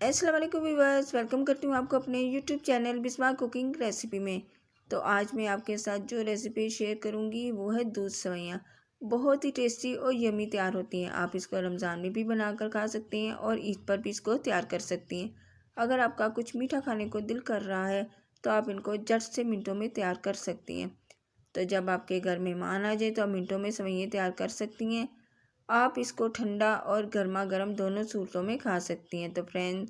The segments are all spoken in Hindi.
अस्सलाम वालेकुम व्यूअर्स, वेलकम करती हूँ आपको अपने YouTube channel Bisma cooking recipe में। तो आज मैं आपके साथ जो रेसिपी शेयर करूँगी वो है दूध सेवइयाँ। बहुत ही टेस्टी और यमी तैयार होती हैं। आप इसको रमज़ान में भी बनाकर खा सकते हैं और ईद पर भी इसको तैयार कर सकती हैं। अगर आपका कुछ मीठा खाने को दिल कर रहा है तो आप इनको झट से मिनटों में तैयार कर सकती हैं। तो जब आपके घर मेहमान आ जाए तो आप मिनटों में सेवइयाँ तैयार कर सकती हैं। आप इसको ठंडा और गर्मा गर्म दोनों सूरतों में खा सकती हैं। तो फ्रेंड,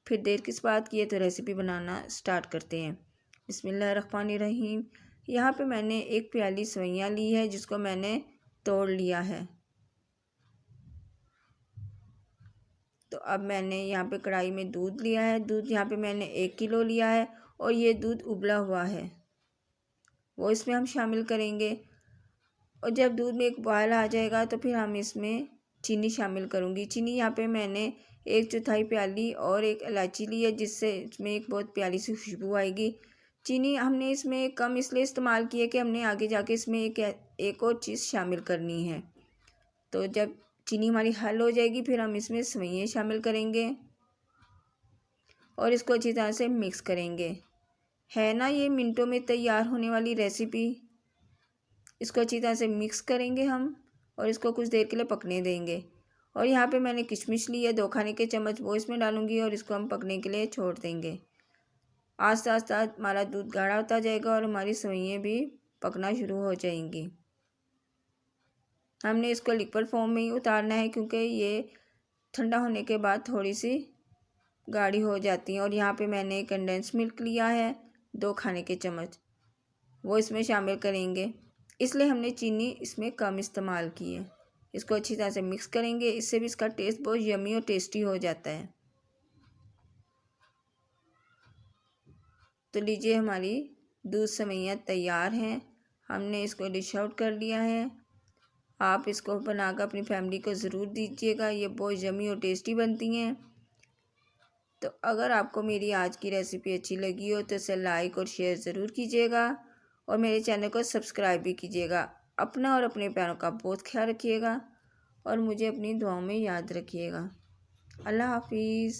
फिर देर किस बात की है, तो रेसिपी बनाना स्टार्ट करते हैं। बिस्मिल्लाहिर्रहमानिर्रहीम। यहाँ पे मैंने एक प्याली सेवइयाँ ली है जिसको मैंने तोड़ लिया है। तो अब मैंने यहाँ पे कढ़ाई में दूध लिया है। दूध यहाँ पे मैंने 1 किलो लिया है और ये दूध उबला हुआ है, वो इसमें हम शामिल करेंगे। और जब दूध में एक बॉयल आ जाएगा तो फिर हम इसमें चीनी शामिल करूँगी। चीनी यहाँ पे मैंने 1/4 प्याली और एक इलायची ली है, जिससे इसमें एक बहुत प्यारी सी खुशबू आएगी। चीनी हमने इसमें कम इसलिए इस्तेमाल की है कि हमने आगे जाके इसमें एक और चीज़ शामिल करनी है। तो जब चीनी हमारी हल हो जाएगी फिर हम इसमें सेवइयाँ शामिल करेंगे और इसको अच्छी तरह से मिक्स करेंगे। है ना ये मिनटों में तैयार होने वाली रेसिपी। इसको अच्छी तरह से मिक्स करेंगे हम और इसको कुछ देर के लिए पकने देंगे। और यहाँ पे मैंने किशमिश ली है 2 खाने के चम्मच, वो इसमें डालूंगी और इसको हम पकने के लिए छोड़ देंगे। आस्ता आस्ता हमारा दूध गाढ़ा होता जाएगा और हमारी सेवइयाँ भी पकना शुरू हो जाएंगी। हमने इसको लिक्विड फॉर्म में ही उतारना है क्योंकि ये ठंडा होने के बाद थोड़ी सी गाढ़ी हो जाती हैं। और यहाँ पे मैंने कंडेंस मिल्क लिया है 2 खाने के चम्मच, वो इसमें शामिल करेंगे। इसलिए हमने चीनी इसमें कम इस्तेमाल की है। इसको अच्छी तरह से मिक्स करेंगे, इससे भी इसका टेस्ट बहुत यमी और टेस्टी हो जाता है। तो लीजिए, हमारी दूध सेवइयाँ तैयार हैं। हमने इसको डिश आउट कर लिया है। आप इसको बनाकर अपनी फैमिली को ज़रूर दीजिएगा, ये बहुत यमी और टेस्टी बनती हैं। तो अगर आपको मेरी आज की रेसिपी अच्छी लगी हो तो इसे लाइक और शेयर ज़रूर कीजिएगा और मेरे चैनल को सब्सक्राइब भी कीजिएगा। अपना और अपने प्यारों का बहुत ख्याल रखिएगा और मुझे अपनी दुआओं में याद रखिएगा। अल्लाह हाफिज़।